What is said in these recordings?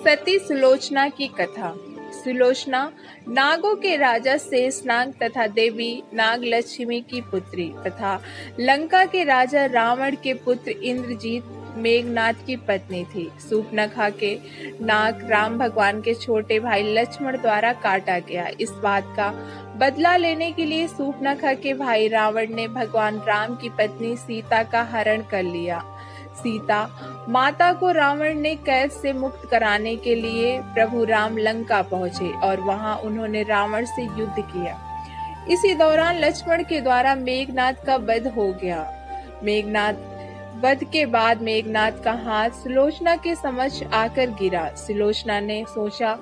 सती सुलोचना की कथा। सुलोचना नागों के राजा शेषनाग तथा देवी नागलक्ष्मी की पुत्री तथा लंका के राजा रावण के पुत्र इंद्रजीत मेघनाथ की पत्नी थी। सूर्पनखा के नाग राम भगवान के छोटे भाई लक्ष्मण द्वारा काटा गया। इस बात का बदला लेने के लिए सूर्पनखा के भाई रावण ने भगवान राम की पत्नी सीता का हरण कर लिया। सीता माता को रावण ने कैद से मुक्त कराने के लिए प्रभु राम लंका पहुंचे और वहां उन्होंने रावण से युद्ध किया। इसी दौरान लक्ष्मण के द्वारा मेघनाथ का वध हो गया। मेघनाथ वध के बाद मेघनाथ का हाथ सुलोचना के समक्ष आकर गिरा। सुलोचना ने सोचा,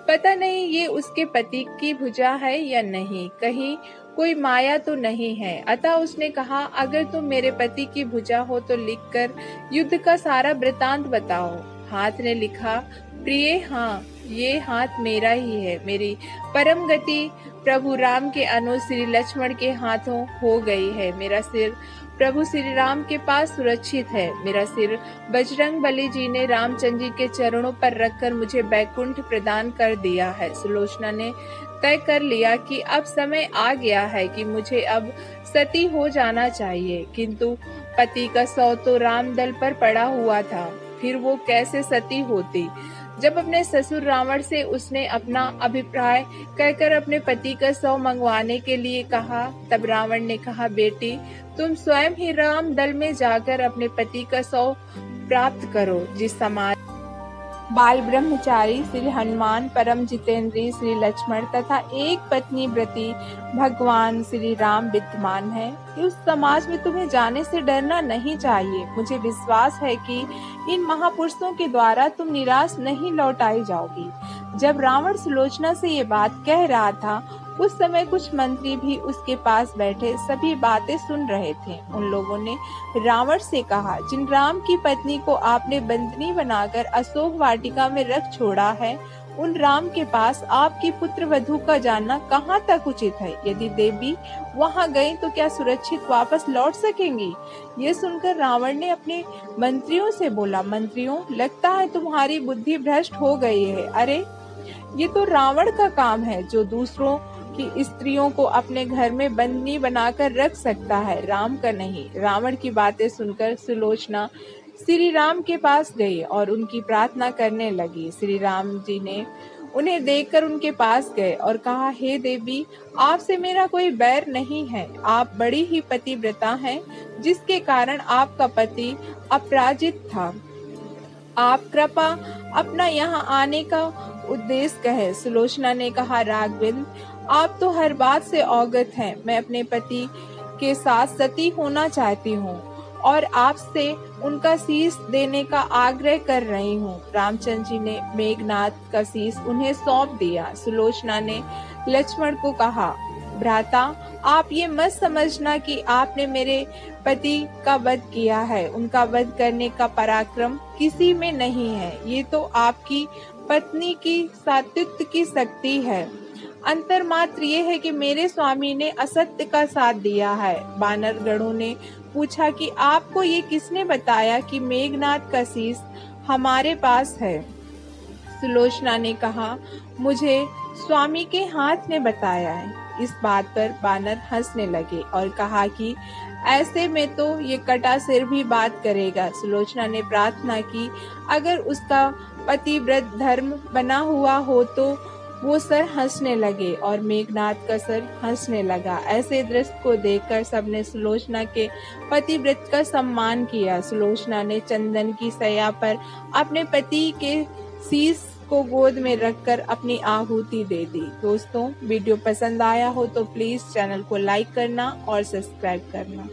पता नहीं ये उसके पति की भुजा है या नहीं, कहीं कोई माया तो नहीं है। अतः उसने कहा, अगर तुम मेरे पति की भुजा हो तो लिखकर युद्ध का सारा वृतांत बताओ। हाथ ने लिखा, प्रिय, हाँ, ये हाथ मेरा ही है। मेरी परम गति प्रभु राम के अनुज श्री लक्ष्मण के हाथों हो गई है। मेरा सिर प्रभु श्री राम के पास सुरक्षित है। मेरा सिर बजरंग बली जी ने रामचंद्र जी के चरणों पर रखकर मुझे बैकुंठ प्रदान कर दिया है। सुलोचना ने तय कर लिया कि अब समय आ गया है कि मुझे अब सती हो जाना चाहिए, किंतु पति का शव तो रामदल पर पड़ा हुआ था, फिर वो कैसे सती होती। जब अपने ससुर रावण से उसने अपना अभिप्राय कहकर अपने पति का शव मंगवाने के लिए कहा, तब रावण ने कहा, बेटी, तुम स्वयं ही राम दल में जाकर अपने पति का शव प्राप्त करो। जिस समाज बाल ब्रह्मचारी श्री हनुमान, परम जितेंद्री श्री लक्ष्मण तथा एक पत्नी व्रती भगवान श्री राम विद्यमान है, उस समाज में तुम्हें जाने से डरना नहीं चाहिए। मुझे विश्वास है कि इन महापुरुषों के द्वारा तुम निराश नहीं लौट आई जाओगी। जब रावण सुलोचना से ये बात कह रहा था, उस समय कुछ मंत्री भी उसके पास बैठे सभी बातें सुन रहे थे। उन लोगों ने रावण से कहा, जिन राम की पत्नी को आपने बंदनी बनाकर अशोक वाटिका में रख छोड़ा है, उन राम के पास आपकी पुत्र वधू का जानना कहाँ तक उचित है। यदि देवी वहाँ गई तो क्या सुरक्षित वापस लौट सकेंगी। ये सुनकर रावण ने अपने मंत्रियों से बोला, मंत्रियों, लगता है तुम्हारी बुद्धि भ्रष्ट हो गई है। अरे, ये तो रावण का काम है जो दूसरों की स्त्रियों को अपने घर में बंदनी बनाकर रख सकता है, राम का नहीं। रावण की बातें सुनकर सुलोचना श्री राम के पास गई और उनकी प्रार्थना करने लगी। श्री राम जी ने उन्हें देखकर उनके पास गए और कहा, हे देवी, आपसे मेरा कोई बैर नहीं है। आप बड़ी ही पतिव्रता हैं, जिसके कारण आपका पति अपराजित था। आप कृपा अपना यहाँ आने का उद्देश्य कहे। सुलोचना ने कहा, राघवेंद्र, आप तो हर बात से अवगत हैं। मैं अपने पति के साथ सती होना चाहती हूँ और आपसे उनका शीश देने का आग्रह कर रही हूँ। रामचंद्र जी ने मेघनाथ का शीश उन्हें सौंप दिया। सुलोचना ने लक्ष्मण को कहा, भ्राता, आप ये मत समझना कि आपने मेरे पति का वध किया है। उनका वध करने का पराक्रम किसी में नहीं है। ये तो आपकी पत्नी की सात्वित्व की शक्ति है। अंतर मात्र ये है कि मेरे स्वामी ने असत्य का साथ दिया है। बानर गणों ने पूछा कि आपको ये किसने बताया कि मेघनाथ का शीश हमारे पास है। सुलोचना ने कहा, मुझे स्वामी के हाथ ने बताया है। इस बात पर बानर हंसने लगे और कहा कि ऐसे में तो ये कटा सिर भी बात करेगा। सुलोचना ने प्रार्थना की, अगर उसका पतिव्रत धर्म बना हुआ हो तो वो सर हंसने लगे और मेघनाथ का सर हंसने लगा। ऐसे दृश्य को देखकर सबने सुलोचना के पतिव्रत का सम्मान किया। सुलोचना ने चंदन की सया पर अपने पति के शीश को गोद में रखकर अपनी आहुति दे दी। दोस्तों, वीडियो पसंद आया हो तो प्लीज चैनल को लाइक करना और सब्सक्राइब करना।